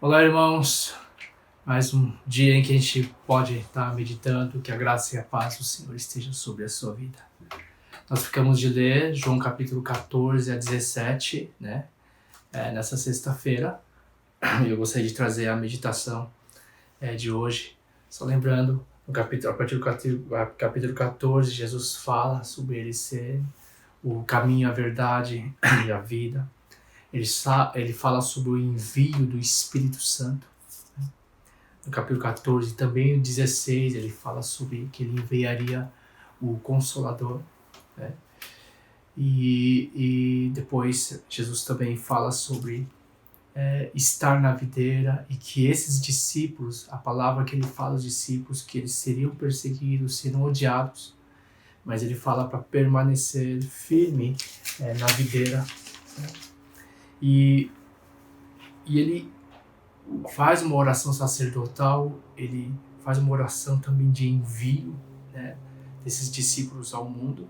Olá, irmãos. Mais um dia em que a gente pode estar meditando, que a graça e a paz do Senhor estejam sobre a sua vida. Nós ficamos de ler João capítulo 14 a 17, né? Nessa sexta-feira. Eu gostaria de trazer a meditação de hoje. Só lembrando, a partir do capítulo 14, Jesus fala sobre ele ser o caminho, a verdade e a vida. Ele fala sobre o envio do Espírito Santo. No capítulo 14, também no 16, ele fala sobre que ele enviaria o Consolador. Né? E depois Jesus também fala sobre estar na videira e que esses discípulos, a palavra que ele fala aos discípulos, que eles seriam perseguidos, seriam odiados, mas ele fala para permanecer firme na videira. Né? E ele faz uma oração sacerdotal, ele faz uma oração também de envio, né, desses discípulos ao mundo.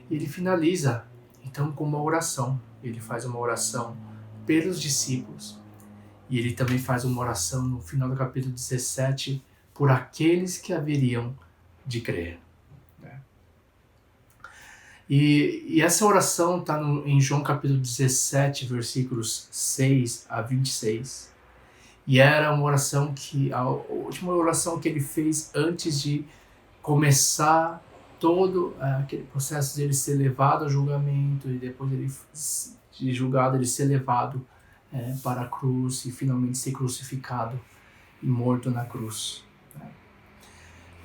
E ele finaliza, então, com uma oração. Ele faz uma oração pelos discípulos. E ele também faz uma oração no final do capítulo 17 por aqueles que haveriam de crer. Né? E essa oração está em João capítulo 17, versículos 6 a 26. E era uma oração a última oração que ele fez antes de começar todo aquele processo de ele ser levado ao julgamento e depois de julgado ele ser levado para a cruz e finalmente ser crucificado e morto na cruz.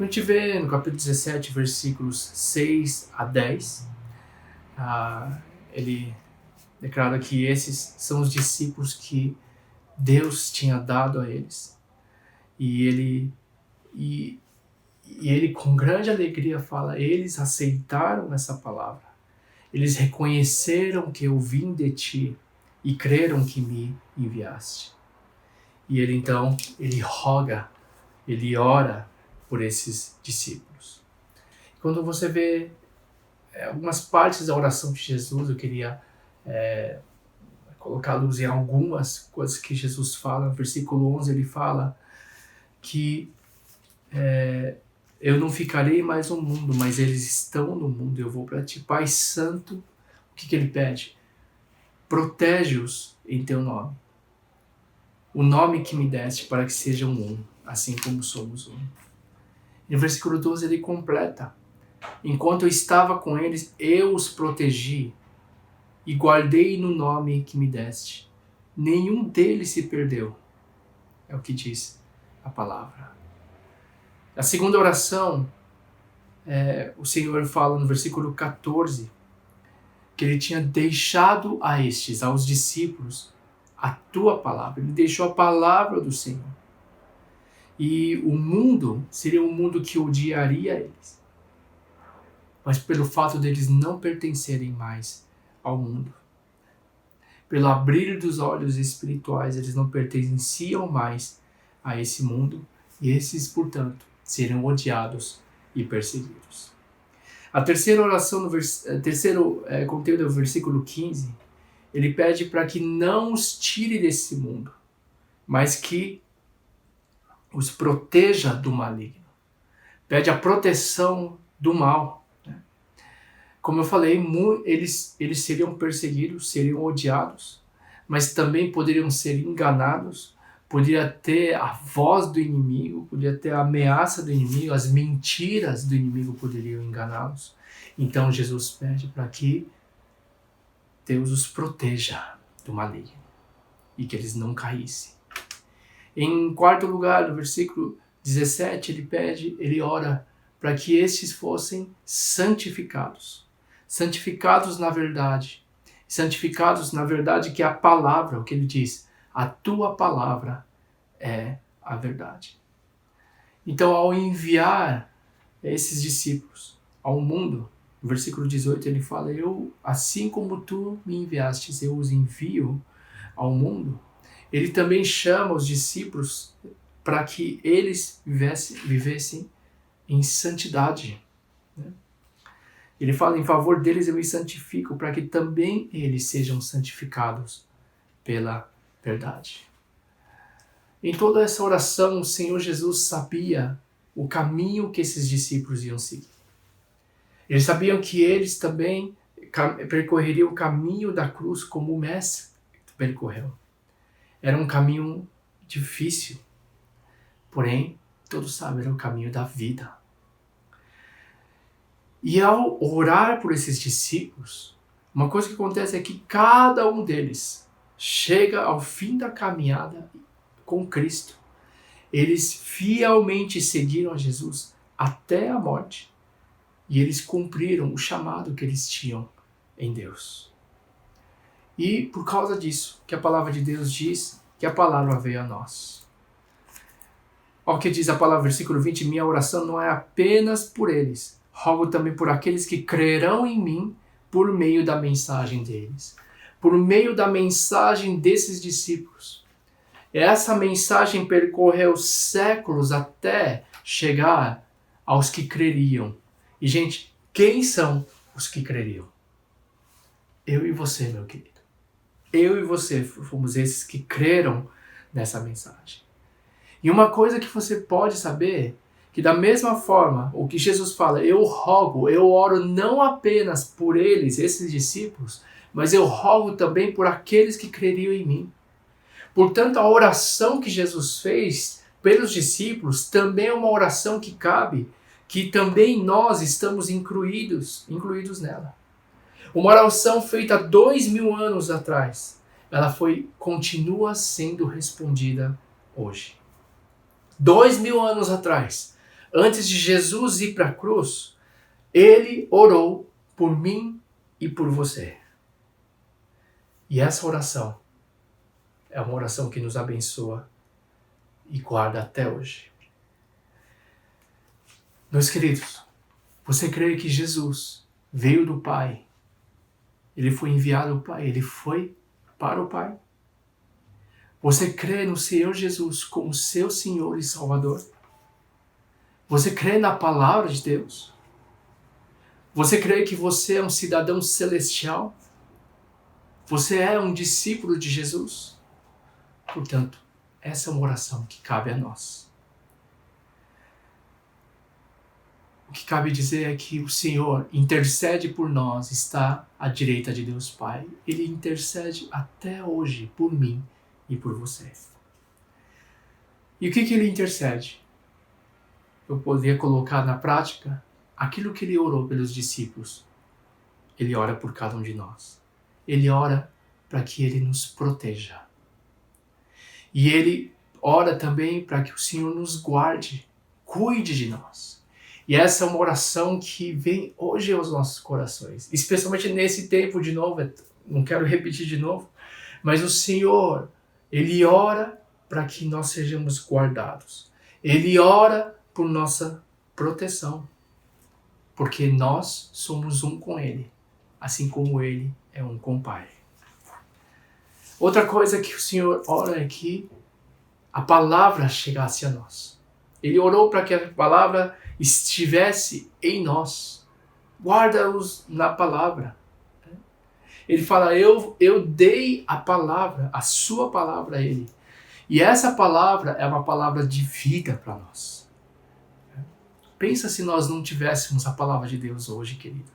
A gente vê no capítulo 17, versículos 6 a 10, ele declara que esses são os discípulos que Deus tinha dado a eles. E ele com grande alegria fala, eles aceitaram essa palavra. Eles reconheceram que eu vim de ti e creram que me enviaste. E ele então, ele ora por esses discípulos. Quando você vê algumas partes da oração de Jesus, eu queria colocar a luz em algumas coisas que Jesus fala. No versículo 11 ele fala que eu não ficarei mais no mundo, mas eles estão no mundo, eu vou para ti. Pai Santo, o que ele pede? Protege-os em teu nome. O nome que me deste para que sejam um, assim como somos um. E no versículo 12 ele completa. Enquanto eu estava com eles, eu os protegi e guardei no nome que me deste. Nenhum deles se perdeu. É o que diz a palavra. A segunda oração, o Senhor fala no versículo 14, que ele tinha deixado aos discípulos, a tua palavra. Ele deixou a palavra do Senhor. E o mundo seria um mundo que odiaria eles. Mas pelo fato deles não pertencerem mais ao mundo, pelo abrir dos olhos espirituais, eles não pertenciam mais a esse mundo, e esses, portanto, seriam odiados e perseguidos. A terceira oração, terceiro conteúdo do versículo 15, ele pede para que não os tire desse mundo, mas que os proteja do maligno. Pede a proteção do mal. Como eu falei, eles seriam perseguidos, seriam odiados, mas também poderiam ser enganados, poderia ter a voz do inimigo, poderia ter a ameaça do inimigo, as mentiras do inimigo poderiam enganá-los. Então Jesus pede para que Deus os proteja do maligno e que eles não caíssem. Em quarto lugar, no versículo 17, ele ora para que estes fossem santificados. Santificados na verdade. Santificados na verdade que é a palavra, o que ele diz. A tua palavra é a verdade. Então, ao enviar esses discípulos ao mundo, no versículo 18 ele fala, assim como tu me enviastes, eu os envio ao mundo. Ele também chama os discípulos para que eles vivessem em santidade. Né? Ele fala, em favor deles eu me santifico, para que também eles sejam santificados pela verdade. Em toda essa oração, o Senhor Jesus sabia o caminho que esses discípulos iam seguir. Eles sabiam que eles também percorreriam o caminho da cruz como o Mestre percorreu. Era um caminho difícil, porém, todos sabem, era o caminho da vida. E ao orar por esses discípulos, uma coisa que acontece é que cada um deles chega ao fim da caminhada com Cristo. Eles fielmente seguiram a Jesus até a morte. E eles cumpriram o chamado que eles tinham em Deus. E por causa disso, que a palavra de Deus diz que a palavra veio a nós. Olha o que diz a palavra, versículo 20, minha oração não é apenas por eles, rogo também por aqueles que crerão em mim por meio da mensagem deles. Por meio da mensagem desses discípulos. Essa mensagem percorreu séculos até chegar aos que creriam. E, gente, quem são os que creriam? Eu e você, meu querido. Eu e você fomos esses que creram nessa mensagem. E uma coisa que você pode saber, que da mesma forma, o que Jesus fala, eu rogo, eu oro não apenas por eles, esses discípulos, mas eu rogo também por aqueles que creriam em mim. Portanto, a oração que Jesus fez pelos discípulos também é uma oração que cabe, que também nós estamos incluídos nela. Uma oração feita 2000 anos atrás, ela continua sendo respondida hoje. 2000 anos atrás, antes de Jesus ir para a cruz, ele orou por mim e por você. E essa oração é uma oração que nos abençoa e guarda até hoje. Meus queridos, você crê que Jesus veio do Pai? Ele foi enviado do Pai, ele foi para o Pai? Você crê no Senhor Jesus como seu Senhor e Salvador? Você crê na palavra de Deus? Você crê que você é um cidadão celestial? Você é um discípulo de Jesus? Portanto, essa é uma oração que cabe a nós. O que cabe dizer é que o Senhor intercede por nós, está à direita de Deus Pai. Ele intercede até hoje por mim e por você. E o que ele intercede? Eu poderia colocar na prática aquilo que ele orou pelos discípulos. Ele ora por cada um de nós. Ele ora para que ele nos proteja. E ele ora também para que o Senhor nos guarde, cuide de nós. E essa é uma oração que vem hoje aos nossos corações, especialmente nesse tempo de novo, não quero repetir de novo, mas o Senhor, Ele ora para que nós sejamos guardados. Ele ora por nossa proteção, porque nós somos um com Ele, assim como Ele é um com o Pai. Outra coisa que o Senhor ora é que a palavra chegasse a nós. Ele orou para que a palavra estivesse em nós. Guarda-os na palavra. Ele fala, eu dei a palavra, a sua palavra a ele. E essa palavra é uma palavra de vida para nós. Pensa se nós não tivéssemos a palavra de Deus hoje, querido.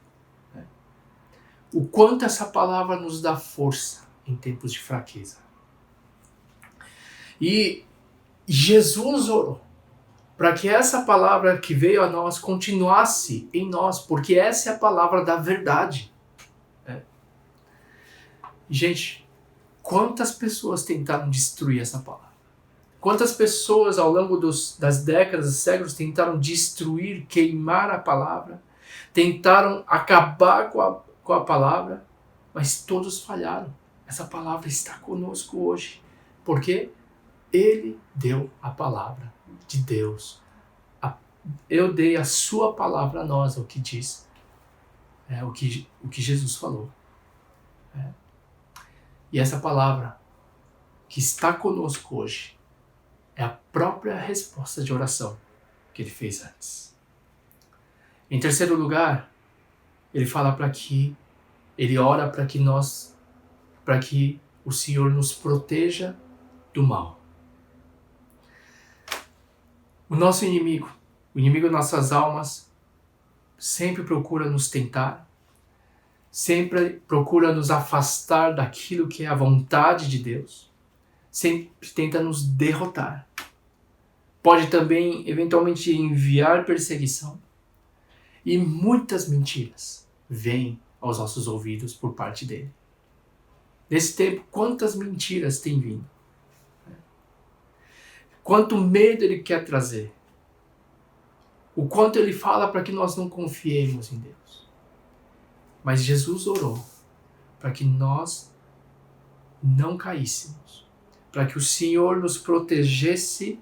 O quanto essa palavra nos dá força em tempos de fraqueza. E Jesus orou para que essa palavra que veio a nós continuasse em nós, porque essa é a palavra da verdade. Gente, quantas pessoas tentaram destruir essa palavra? Quantas pessoas ao longo das décadas, séculos, tentaram destruir, queimar a palavra, tentaram acabar com a palavra, mas todos falharam. Essa palavra está conosco hoje, porque Ele deu a palavra de Deus. Eu dei a sua palavra a nós, é o que diz, o que Jesus falou. E essa palavra que está conosco hoje é a própria resposta de oração que ele fez antes. Em terceiro lugar, ele fala ele ora para que o Senhor nos proteja do mal. O nosso inimigo, o inimigo de nossas almas, sempre procura nos tentar, sempre procura nos afastar daquilo que é a vontade de Deus, sempre tenta nos derrotar. Pode também, eventualmente, enviar perseguição. E muitas mentiras vêm aos nossos ouvidos por parte dele. Nesse tempo, quantas mentiras têm vindo? Quanto medo ele quer trazer. O quanto ele fala para que nós não confiemos em Deus. Mas Jesus orou para que nós não caíssemos. Para que o Senhor nos protegesse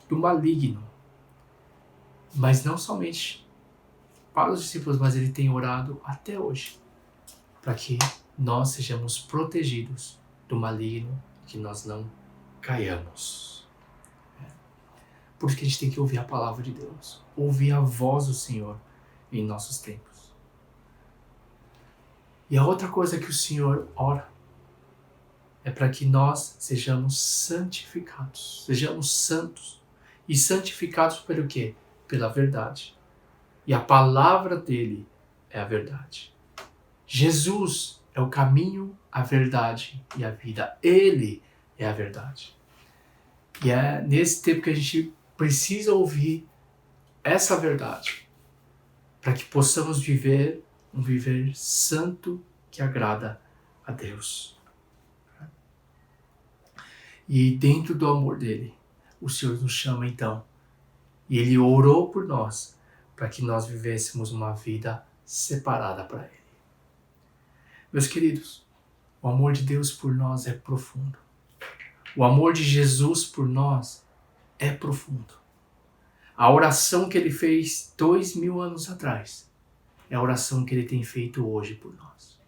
do maligno. Mas não somente para os discípulos, mas ele tem orado até hoje. Para que nós sejamos protegidos do maligno, que nós não caiamos. Por isso que a gente tem que ouvir a palavra de Deus. Ouvir a voz do Senhor em nossos tempos. E a outra coisa que o Senhor ora é para que nós sejamos santificados. Sejamos santos. E santificados pelo quê? Pela verdade. E a palavra dele é a verdade. Jesus é o caminho, a verdade e a vida. Ele é a verdade. E é nesse tempo que a gente precisa ouvir essa verdade para que possamos viver um viver santo que agrada a Deus. E dentro do amor dele, o Senhor nos chama então. E ele orou por nós para que nós vivêssemos uma vida separada para ele. Meus queridos, o amor de Deus por nós é profundo. O amor de Jesus por nós é profundo. A oração que ele fez 2000 anos atrás é a oração que ele tem feito hoje por nós.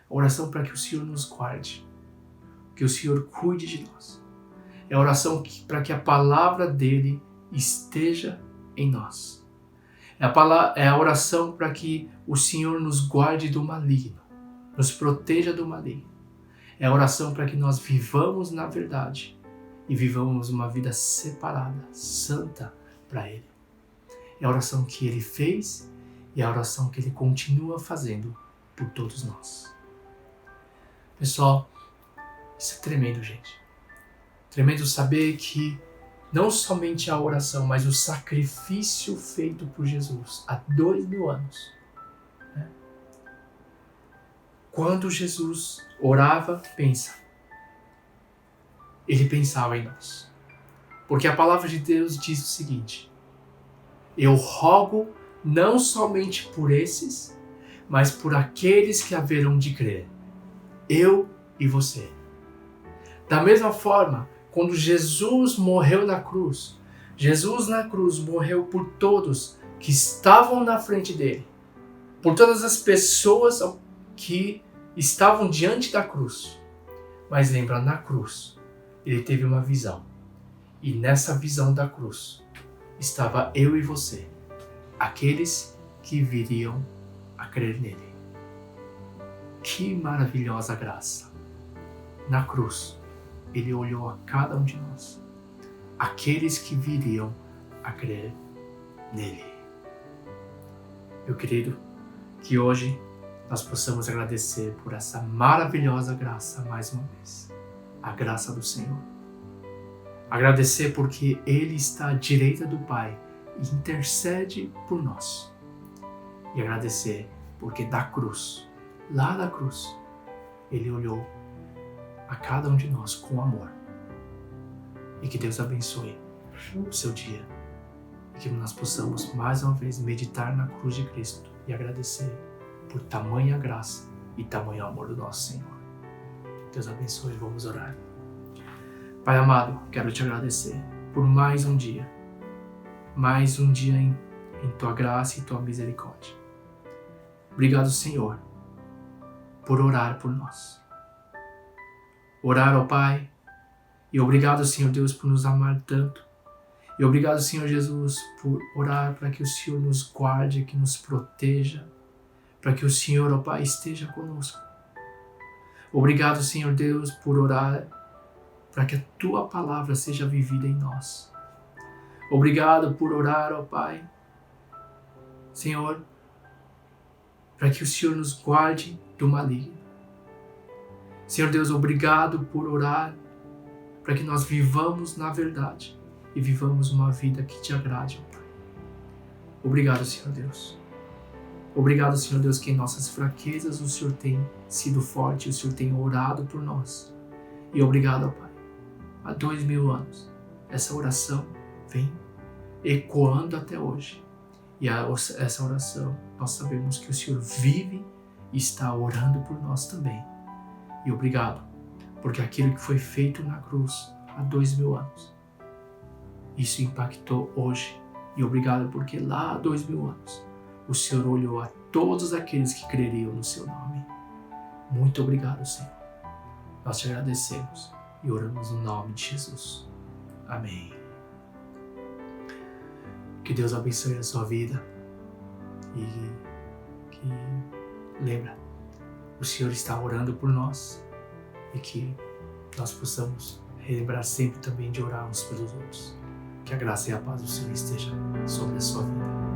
A oração para que o Senhor nos guarde, que o Senhor cuide de nós. É a oração para que a palavra dele esteja em nós. É a oração para que o Senhor nos guarde do maligno, nos proteja do maligno. É a oração para que nós vivamos na verdade e vivamos uma vida separada, santa para ele. É a oração que ele fez e é a oração que ele continua fazendo por todos nós. Pessoal, isso é tremendo, gente. Tremendo saber que não somente a oração, mas o sacrifício feito por Jesus há 2000 anos. Quando Jesus orava, ele pensava em nós. Porque a palavra de Deus diz o seguinte: eu rogo não somente por esses, mas por aqueles que haverão de crer. Eu e você. Da mesma forma, quando Jesus morreu na cruz, Jesus na cruz morreu por todos que estavam na frente dele, por todas as pessoas que estavam diante da cruz. Mas lembra, na cruz, ele teve uma visão. E nessa visão da cruz, estava eu e você, aqueles que viriam a crer nele. Que maravilhosa graça! Na cruz, ele olhou a cada um de nós, aqueles que viriam a crer nele. Meu querido, que hoje nós possamos agradecer por essa maravilhosa graça mais uma vez, a graça do Senhor. Agradecer porque ele está à direita do Pai e intercede por nós. E agradecer porque da cruz, lá da cruz, ele olhou a cada um de nós com amor. E que Deus abençoe o seu dia. E que nós possamos mais uma vez meditar na cruz de Cristo e agradecer por tamanha graça e tamanho amor do nosso Senhor. Deus abençoe, vamos orar. Pai amado, quero te agradecer por mais um dia em tua graça e tua misericórdia. Obrigado, Senhor, por orar por nós. Orar, ó Pai, e obrigado, Senhor Deus, por nos amar tanto. E obrigado, Senhor Jesus, por orar para que o Senhor nos guarde, que nos proteja, para que o Senhor, ó Pai, esteja conosco. Obrigado, Senhor Deus, por orar para que a tua palavra seja vivida em nós. Obrigado por orar, ó Pai. Senhor, para que o Senhor nos guarde do maligno. Senhor Deus, obrigado por orar para que nós vivamos na verdade e vivamos uma vida que te agrade, ó Pai. Obrigado, Senhor Deus. Obrigado, Senhor Deus, que em nossas fraquezas o Senhor tem sido forte, o Senhor tem orado por nós. E obrigado, ó Pai. Há 2000 anos, essa oração vem ecoando até hoje. E essa oração, nós sabemos que o Senhor vive e está orando por nós também. E obrigado, porque aquilo que foi feito na cruz há 2000 anos, isso impactou hoje. E obrigado porque lá há 2000 anos, o Senhor olhou a todos aqueles que creriam no seu nome. Muito obrigado, Senhor. Nós te agradecemos e oramos no nome de Jesus. Amém. Que Deus abençoe a sua vida e que, lembra, o Senhor está orando por nós e que nós possamos relembrar sempre também de orar uns pelos outros. Que a graça e a paz do Senhor esteja sobre a sua vida.